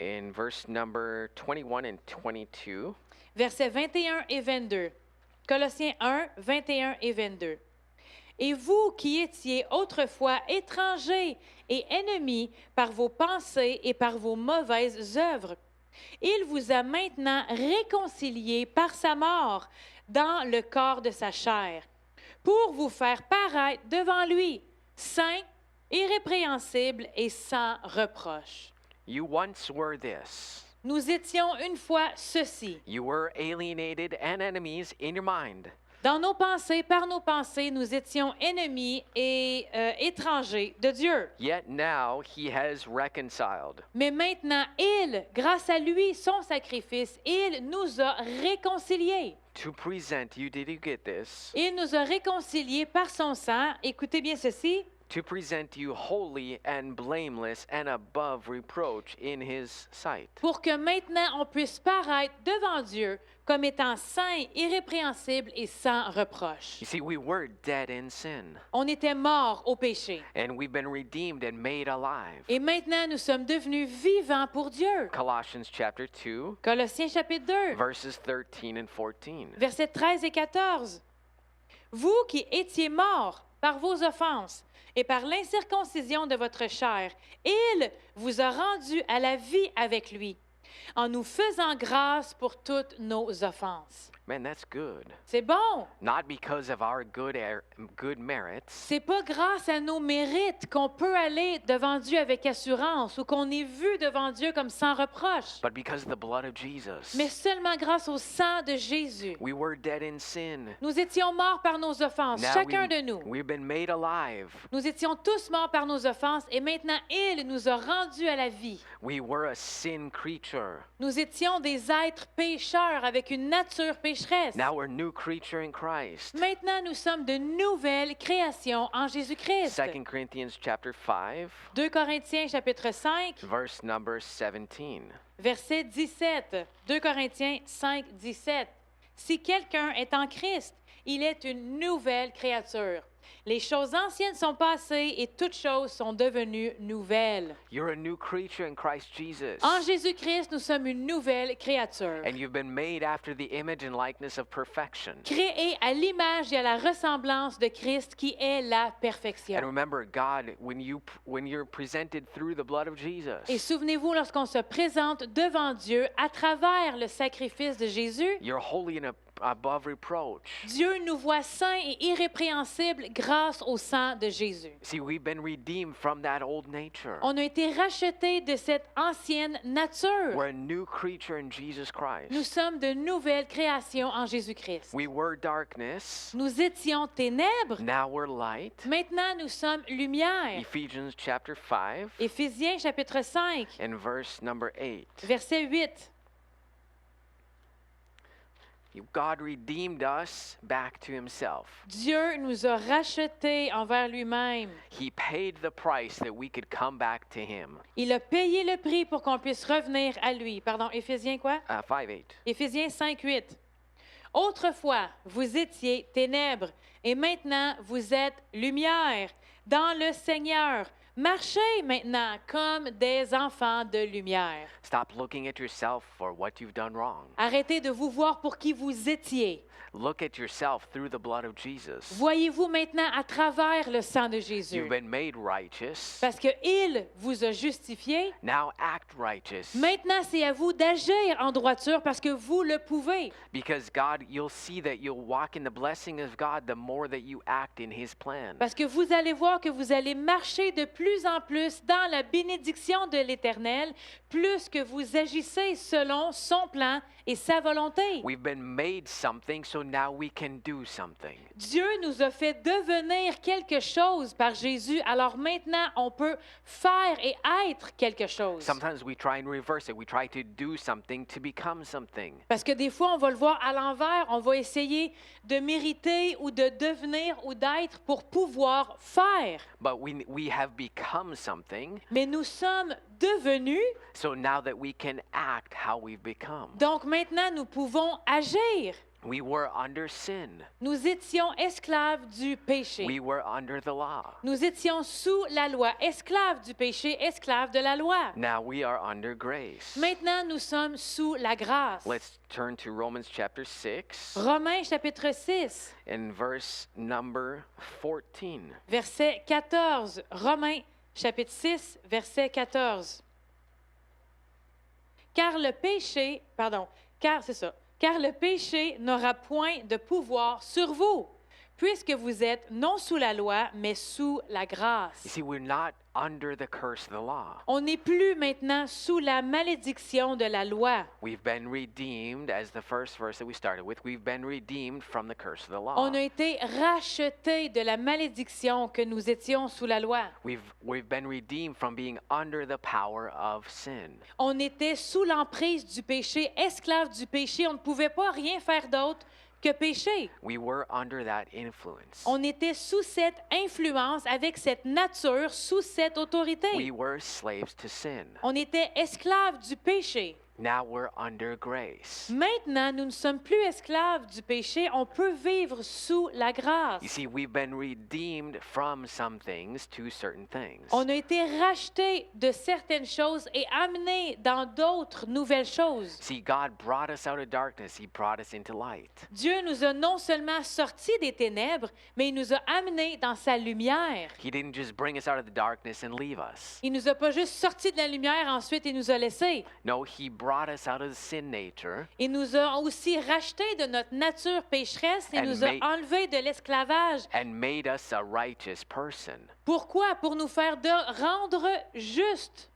In verse number 21 and 22, versets 21 et 22. Colossiens 1, 21 et 22. Et vous qui étiez autrefois étrangers et ennemis par vos pensées et par vos mauvaises œuvres, il vous a maintenant réconciliés par sa mort dans le corps de sa chair, pour vous faire paraître devant lui, saints, irrépréhensibles et sans reproche. you once were this. Nous étions une fois ceci. You were alienated and enemies in your mind. Dans nos pensées, par nos pensées, nous étions ennemis et étrangers de Dieu. Yet now he has reconciled. Mais maintenant, il, grâce à lui, son sacrifice, il nous a réconciliés. To present you, did you get this? Il nous a réconciliés par son sang. Écoutez bien ceci. To present you holy and blameless and above reproach in his sight. Pour que maintenant on puisse paraître devant Dieu comme étant saints, irrépréhensibles et sans reproche. You see, we were dead in sin, On était morts au péché. and we've been redeemed and made alive. Et maintenant, nous sommes devenus vivants pour Dieu. Colossians chapter 2, Colossiens chapitre 2. verses 13 and 14. Versets 13 et 14. Vous qui étiez morts par vos offenses et par l'incirconcision de votre chair, il vous a rendu à la vie avec lui, en nous faisant grâce pour toutes nos offenses. Man, that's good. C'est bon. Not because of our good merits, C'est pas grâce à nos mérites qu'on peut aller devant Dieu avec assurance ou qu'on est vu devant Dieu comme sans reproche, but because of the blood of Jesus. mais seulement grâce au sang de Jésus. We were dead in sin. Nous étions morts par nos offenses, Now chacun de nous. we've been made alive. Nous étions tous morts par nos offenses et maintenant il nous a rendus à la vie. We were a sin creature. Nous étions des êtres pécheurs avec une nature pécheresse. Now we're a new creature in Christ. Maintenant, nous sommes de nouvelles créations en Jésus-Christ. 2 Corinthians chapter 5, 2 Corinthiens chapitre 5, verse number 17. verset 17. 2 Corinthiens 5, 17. Si quelqu'un est en Christ, il est une nouvelle créature. Les choses anciennes sont passées et toutes choses sont devenues nouvelles. You're a new creature in Christ Jesus. En Jésus-Christ, nous sommes une nouvelle créature, And you've been made after the image and likeness of perfection. créée à l'image et à la ressemblance de Christ qui est la And perfection. remember, God, when you're presented through the blood of Jesus, Et souvenez-vous, lorsqu'on se présente devant Dieu à travers le sacrifice de Jésus, you're holy and above reproach. Dieu nous voit saints et irrépréhensibles grâce au sang de Jésus. See, we've been redeemed from that old nature. On a été rachetés de cette ancienne nature. We're a new creature in Jesus Christ. Nous sommes de nouvelles créations en Jésus-Christ. We were darkness, Nous étions ténèbres, now we're light. maintenant nous sommes lumière. Ephesians chapter 5 Éphésiens chapitre 5, and verse number 8. verset 8. God redeemed us back to himself. Dieu nous a rachetés envers lui-même. He paid the price that we could come back to him. Il a payé le prix pour qu'on puisse revenir à lui. Pardon, Éphésiens quoi? 5:8. Éphésiens 5, 8. Autrefois, vous étiez ténèbres, et maintenant vous êtes lumière dans le Seigneur. Marchez maintenant comme des enfants de lumière. Stop looking at yourself for what you've done wrong. Arrêtez de vous voir pour qui vous étiez. Look at yourself through the blood of Jesus. Voyez-vous maintenant à travers le sang de Jésus. You've been made righteous. Parce qu'il vous a justifié. Now act righteous. Maintenant, c'est à vous d'agir en droiture parce que vous le pouvez. Because God, you'll see that you'll walk in the blessing of God the more that you act in his plan. Parce que vous allez voir que vous allez marcher de plus en plus dans la bénédiction de l'Éternel, plus que vous agissez selon son plan et sa volonté. We've been made something, so now we can do something. Dieu nous a fait devenir quelque chose par Jésus, alors maintenant on peut faire et être quelque chose. Sometimes we try and reverse it. We try to do something to become something. Parce que des fois, on va le voir à l'envers, on va essayer de mériter ou de devenir ou d'être pour pouvoir faire. But we have become something, Mais nous sommes devenus, so now that we can act how we've become. donc maintenant nous pouvons agir. We were under sin. Nous étions esclaves du péché. We were under the law. Nous étions sous la loi, esclaves du péché, esclaves de la loi. Now we are under grace. Maintenant, nous sommes sous la grâce. Let's turn to Romans chapter 6 Romains chapitre 6, and verse number 14. verset 14. Romains chapitre 6, verset 14. Car le péché n'aura point de pouvoir sur vous, puisque vous êtes non sous la loi, mais sous la You grâce. see, we're not under the curse of the law. On n'est plus maintenant sous la malédiction de la loi. We've been redeemed, as the first verse that we started with, we've been redeemed from the curse of the law. On a été rachetés de la malédiction que nous étions sous la loi. We've been redeemed from being under the power of sin. On était sous l'emprise du péché, esclaves du péché. On ne pouvait pas rien faire d'autre que pécher. We were under that influence. On était sous cette influence, avec cette nature, sous cette autorité. We were slaves to sin. On était esclaves du péché. Now we're under grace. Maintenant, nous ne sommes plus esclaves du péché, on peut vivre sous la grâce. You see, we've been redeemed from some things to certain things. On a été rachetés de certaines choses et amenés dans d'autres nouvelles choses. See, God brought us out of darkness. He brought us into light. Dieu nous a non seulement sortis des ténèbres, mais il nous a amenés dans sa lumière. He didn't just bring us out of the darkness and leave us. Il nous a pas juste sortis de la lumière, ensuite il nous a laissés. No, He brought brought us out of the sin nature Il nous a aussi rachetés de notre nature pécheresse et And nous a made- enlevés de l'esclavage. and made us a righteous person. Pourquoi? Pour nous faire rendre justes.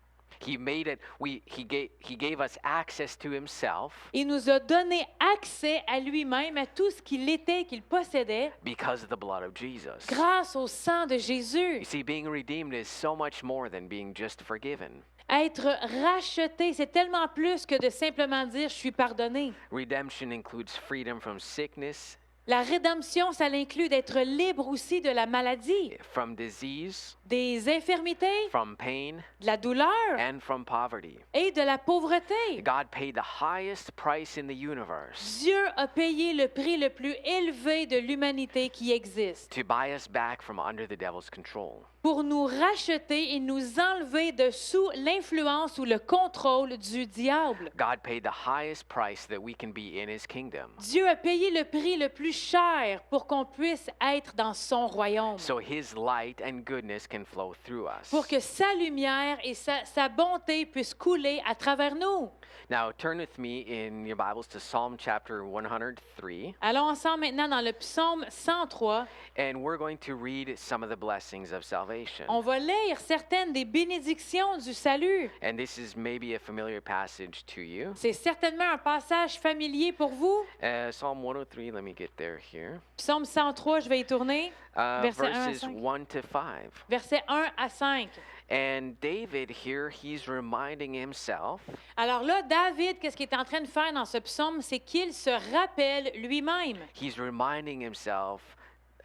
He made it, he gave us access to himself Il nous a donné accès à lui-même, à tout ce qu'il était, qu'il possédait, because of the blood of Jesus. grâce au sang de Jésus. You see, being redeemed is so much more than being just forgiven. Être racheté, c'est tellement plus que de simplement dire je suis pardonné. Redemption includes freedom from sickness, La rédemption, ça l'inclut d'être libre aussi de la maladie, from disease, des infirmités, from pain, de la douleur and from poverty. et de la pauvreté. God paid the highest price in the universe Dieu a payé le prix le plus élevé de l'humanité qui existe to buy us back from under the devil's control. pour nous racheter et nous enlever de sous l'influence ou le contrôle du diable. God paid the highest price that we can be in his kingdom. Dieu a payé le prix le plus cher pour qu'on puisse être dans son royaume, So his light and goodness can flow through us. pour que sa lumière et sa bonté puissent couler à travers nous. Now turn with me in your Bibles to Psalm chapter 103, Allons ensemble maintenant dans le psaume 103. and we're going to read some of the blessings of salvation. On va lire certaines des bénédictions du salut. And this is maybe a familiar passage to you. C'est certainement un passage familier pour vous. Psalm 103, let me get there here. Psaume 103, je vais y tourner. Verset 1 à Verses 5. 1 to 5. Versets 1 à 5. And David here, he's reminding himself Alors là, David, qu'est-ce qu'il est en train de faire dans ce psaume? C'est qu'il se rappelle lui-même. he's reminding himself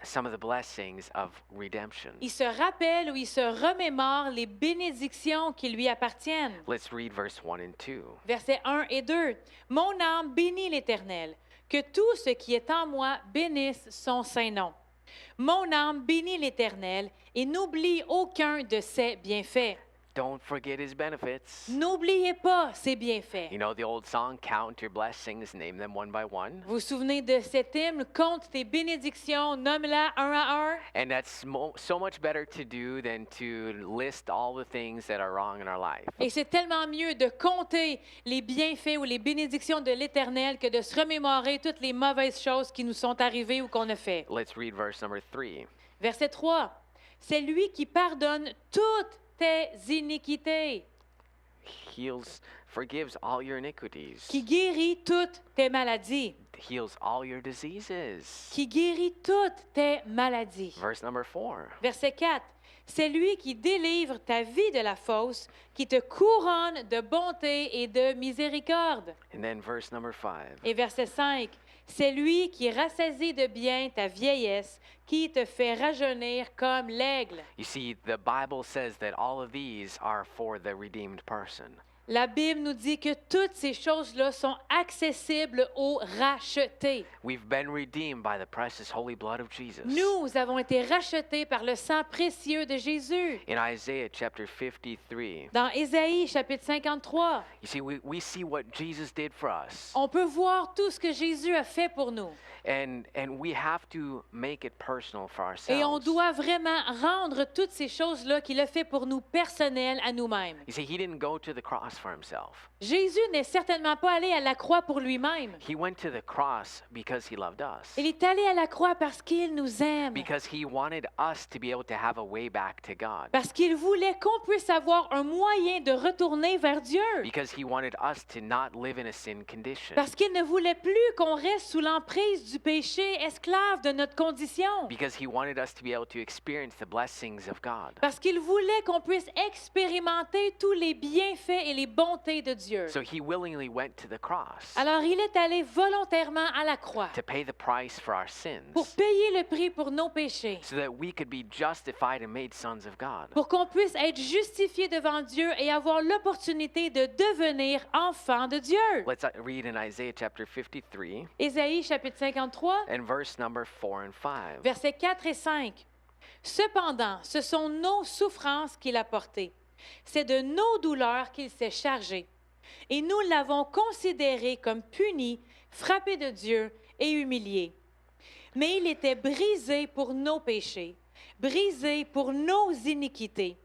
some of the blessings of redemption. Il se rappelle ou il se remémore les bénédictions qui lui appartiennent. Let's read verse 1 and 2. Versets 1 et 2. Mon âme bénit l'Éternel. Que tout ce qui est en moi bénisse son saint nom. Mon âme bénit l'Éternel et n'oublie aucun de ses bienfaits. Don't forget his benefits. N'oubliez pas ses bienfaits. You know the old song, Count Your Blessings, name them one by one. Vous vous souvenez de cet hymne, compte tes bénédictions, nomme-la un à un. And that's so much better to do than to list all the things that are wrong in our life. Et c'est tellement mieux de compter les bienfaits ou les bénédictions de l'Éternel que de se remémorer toutes les mauvaises choses qui nous sont arrivées ou qu'on a fait. Let's read verse number 3. Verset 3. C'est lui qui pardonne toutes tes iniquités, Forgives all your iniquities. qui guérit toutes tes maladies, Heals all your diseases. qui guérit toutes tes maladies. Verse number 4. Verset 4. C'est lui qui délivre ta vie de la fosse, qui te couronne de bonté et de miséricorde. And then verse number 5. Et verset 5. C'est lui qui rassasie de bien ta vieillesse, qui te fait rajeunir comme l'aigle. You see, the Bible says that all of these are for the redeemed person. La Bible nous dit que toutes ces choses-là sont accessibles aux rachetés. We've been redeemed by the precious holy blood of Jesus. Nous avons été rachetés par le sang précieux de Jésus. In Isaiah chapter 53, Dans Ésaïe, chapitre 53, you see, we see what Jesus did for us. on peut voir tout ce que Jésus a fait pour nous. And we have to make it personal for Et on ourselves. doit vraiment rendre toutes ces choses-là qu'il a fait pour nous personnelles à nous-mêmes. You see, he didn't go to the cross for himself. Jésus n'est certainement pas allé à la croix pour lui-même. He went to the cross because he loved us. Il est allé à la croix parce qu'il nous aime. Because he wanted us to be able to have a way back to God. Parce qu'il voulait qu'on puisse avoir un moyen de retourner vers Dieu. Because he wanted us to not live in a sin condition. Parce qu'il ne voulait plus qu'on reste sous l'emprise du péché, esclave de notre condition. Because he wanted us to be able to experience the blessings of God. Parce qu'il voulait qu'on puisse expérimenter tous les bienfaits et les bontés de Dieu. So he willingly went to the cross Alors il est allé volontairement à la croix to pay the price for our sins, pour payer le prix pour nos péchés, so that we could be justified and made sons of God. pour qu'on puisse être justifié devant Dieu et avoir l'opportunité de devenir enfant de Dieu. Let's read in Isaiah chapter 53 Ésaïe chapitre 53, and verse number 4 and 5. versets 4 et 5. Cependant, ce sont nos souffrances qu'il a portées. C'est de nos douleurs qu'il s'est chargé. Et nous l'avons considéré comme puni, frappé de Dieu et humilié. Mais il était brisé pour nos péchés, brisé pour nos iniquités.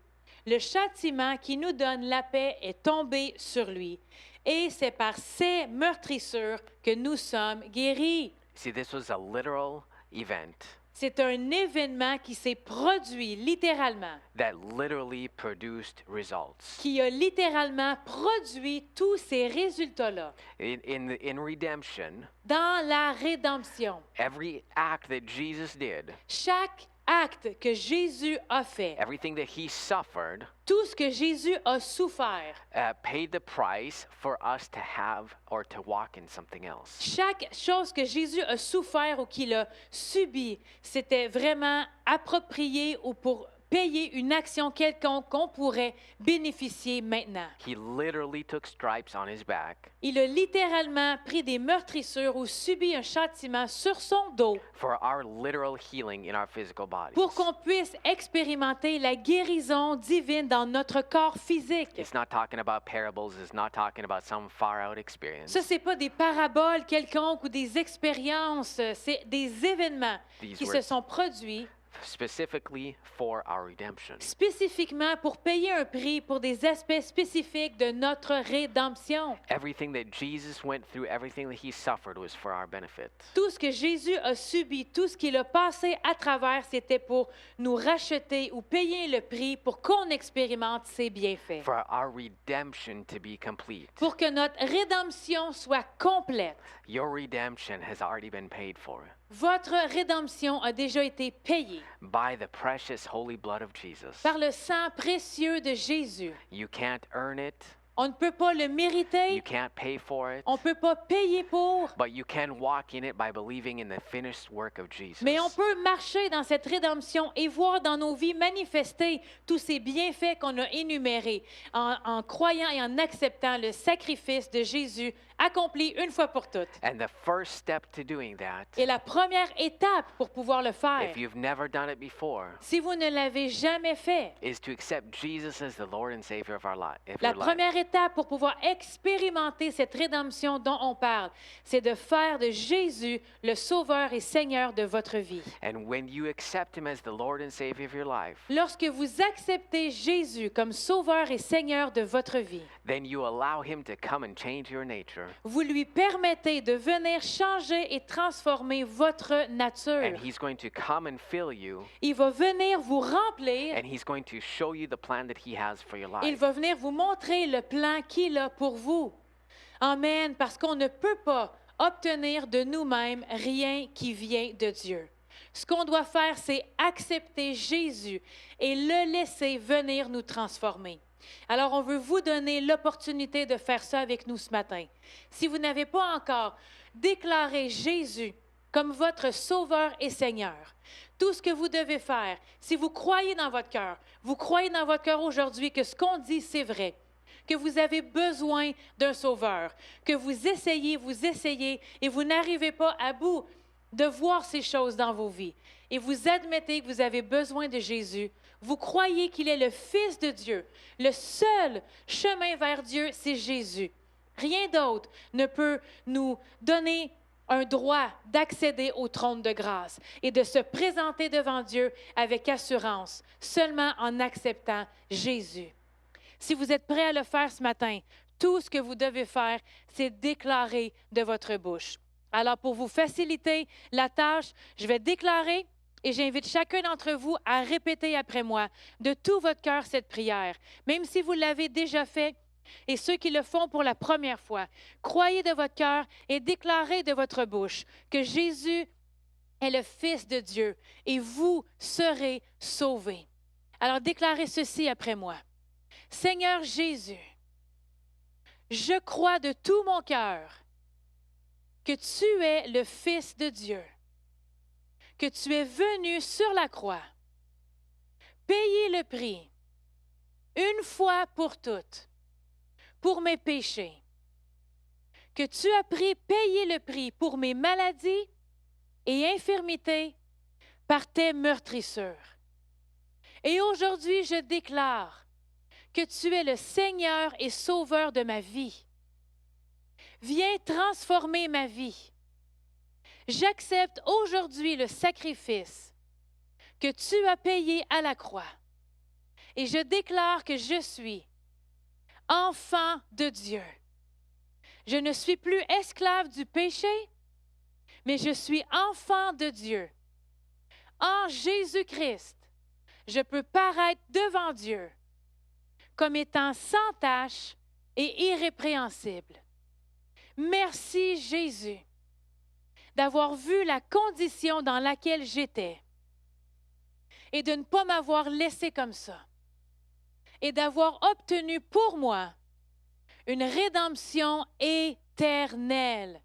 le châtiment qui nous donne la paix est tombé sur lui. Et c'est par ses meurtrissures que nous sommes guéris. See, this was a literal event C'est un événement qui s'est produit littéralement, that literally produced results. qui a littéralement produit tous ces résultats-là. In redemption, Dans la rédemption, every act that Jesus did, chaque acte que Jésus a fait, everything that he suffered, tout ce que Jésus a souffert, paid the price for us to have or to walk in something else. chaque chose que Jésus a souffert ou qu'il a subi, c'était vraiment approprié ou pour payer une action quelconque qu'on pourrait bénéficier maintenant. He literally took stripes on his back Il a littéralement pris des meurtrissures ou subi un châtiment sur son dos for our literal healing in our physical bodies. pour qu'on puisse expérimenter la guérison divine dans notre corps physique. It's not talking about parables, it's not talking about some far out experience. Ça, c'est pas des paraboles quelconques ou des expériences, c'est des événements These qui were- se sont produits Specifically for our redemption. spécifiquement pour payer un prix pour des aspects spécifiques de notre rédemption. Everything that Jesus went through, everything that he suffered was for our benefit. Tout ce que Jésus a subi, tout ce qu'il a passé à travers, c'était pour nous racheter ou payer le prix pour qu'on expérimente ses bienfaits. For our redemption to be complete. Pour que notre rédemption soit complète. Your redemption has already been paid for Votre rédemption a déjà été payée by the precious holy blood of Jesus. par le sang précieux de Jésus. You can't earn it, On ne peut pas le you mériter, can't pay for it, on ne peut pas payer pour, but you can walk in it by believing in the finished work of Jesus. mais on peut marcher dans cette rédemption et voir dans nos vies manifester tous ces bienfaits qu'on a énumérés en croyant et en acceptant le sacrifice de Jésus accompli une fois pour toutes. And the first step to doing that, Et la première étape pour pouvoir le faire, if you've never done it before, si vous ne l'avez jamais fait, is to accept Jesus as the Lord and Savior of our life. la première étape pour pouvoir expérimenter cette rédemption dont on parle, c'est de faire de Jésus le Sauveur et Seigneur de votre vie. And when you accept Him as the Lord and Savior of your life, Lorsque vous acceptez Jésus comme Sauveur et Seigneur de votre vie, then you allow Him to come and change your nature. vous lui permettez de venir changer et transformer votre nature. And He's going to come and fill you, Il va venir vous remplir. and He's going to show you the plan that He has for your Il life. va venir vous montrer le plan qu'il a pour vous. Amen. Parce qu'on ne peut pas obtenir de nous-mêmes rien qui vient de Dieu. Ce qu'on doit faire, c'est accepter Jésus et le laisser venir nous transformer. Alors, on veut vous donner l'opportunité de faire ça avec nous ce matin. Si vous n'avez pas encore déclaré Jésus comme votre Sauveur et Seigneur, tout ce que vous devez faire, si vous croyez dans votre cœur aujourd'hui que ce qu'on dit, c'est vrai, que vous avez besoin d'un Sauveur, que vous essayez et vous n'arrivez pas à bout de voir ces choses dans vos vies, et vous admettez que vous avez besoin de Jésus, vous croyez qu'il est le Fils de Dieu, le seul chemin vers Dieu, c'est Jésus. Rien d'autre ne peut nous donner un droit d'accéder au trône de grâce et de se présenter devant Dieu avec assurance, seulement en acceptant Jésus. Si vous êtes prêt à le faire ce matin, tout ce que vous devez faire, c'est déclarer de votre bouche. Alors, pour vous faciliter la tâche, je vais déclarer et j'invite chacun d'entre vous à répéter après moi de tout votre cœur cette prière. Même si vous l'avez déjà fait, et ceux qui le font pour la première fois, croyez de votre cœur et déclarez de votre bouche que Jésus est le Fils de Dieu et vous serez sauvés. Alors déclarez ceci après moi. Seigneur Jésus, je crois de tout mon cœur que tu es le Fils de Dieu, que tu es venu sur la croix, payer le prix, une fois pour toutes, pour mes péchés, que tu as payé le prix pour mes maladies et infirmités par tes meurtrissures. Et aujourd'hui, je déclare que tu es le Seigneur et Sauveur de ma vie. Viens transformer ma vie. J'accepte aujourd'hui le sacrifice que tu as payé à la croix et je déclare que je suis enfant de Dieu. Je ne suis plus esclave du péché, mais je suis enfant de Dieu. En Jésus-Christ, je peux paraître devant Dieu comme étant sans tache et irrépréhensible. Merci Jésus d'avoir vu la condition dans laquelle j'étais et de ne pas m'avoir laissé comme ça et d'avoir obtenu pour moi une rédemption éternelle.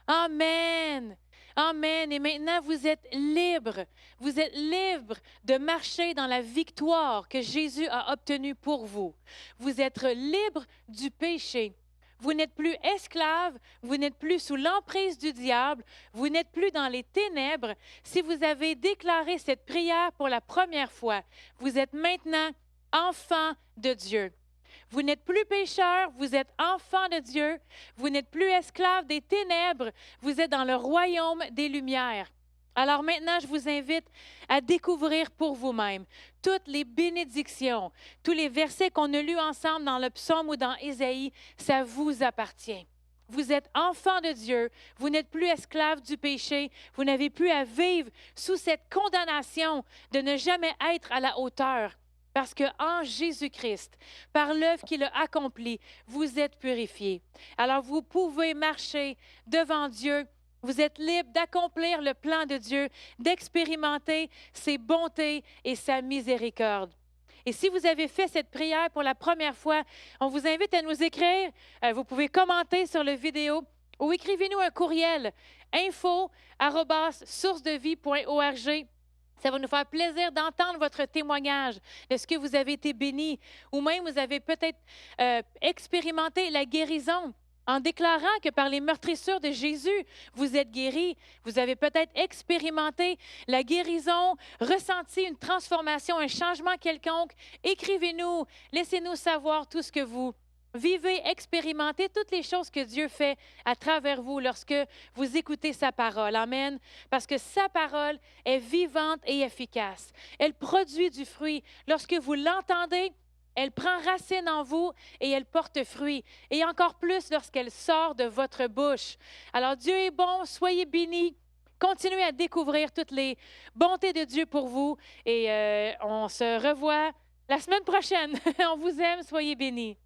Amen. Amen. Et maintenant, vous êtes libre. Vous êtes libre de marcher dans la victoire que Jésus a obtenue pour vous. Vous êtes libre du péché. Vous n'êtes plus esclave, vous n'êtes plus sous l'emprise du diable, vous n'êtes plus dans les ténèbres. Si vous avez déclaré cette prière pour la première fois, vous êtes maintenant enfant de Dieu. Vous n'êtes plus pécheur, vous êtes enfant de Dieu. Vous n'êtes plus esclave des ténèbres, vous êtes dans le royaume des lumières. Alors maintenant, je vous invite à découvrir pour vous-même toutes les bénédictions, tous les versets qu'on a lus ensemble dans le psaume ou dans Ésaïe, ça vous appartient. Vous êtes enfant de Dieu, vous n'êtes plus esclave du péché, vous n'avez plus à vivre sous cette condamnation de ne jamais être à la hauteur. Parce qu'en Jésus-Christ, par l'œuvre qu'il a accomplie, vous êtes purifiés. Alors vous pouvez marcher devant Dieu. Vous êtes libre d'accomplir le plan de Dieu, d'expérimenter ses bontés et sa miséricorde. Et si vous avez fait cette prière pour la première fois, on vous invite à nous écrire. Vous pouvez commenter sur la vidéo ou écrivez-nous un courriel info@sourcedevie.org. Ça va nous faire plaisir d'entendre votre témoignage de ce que vous avez été béni ou même vous avez peut-être expérimenté la guérison. En déclarant que par les meurtrissures de Jésus, vous êtes guéris, vous avez peut-être expérimenté la guérison, ressenti une transformation, un changement quelconque. Écrivez-nous, laissez-nous savoir tout ce que vous vivez, expérimentez toutes les choses que Dieu fait à travers vous lorsque vous écoutez sa parole. Amen. Parce que sa parole est vivante et efficace. Elle produit du fruit. Lorsque vous l'entendez, elle prend racine en vous et elle porte fruit. Et encore plus lorsqu'elle sort de votre bouche. Alors Dieu est bon, soyez bénis. Continuez à découvrir toutes les bontés de Dieu pour vous. Et on se revoit la semaine prochaine. On vous aime, soyez bénis.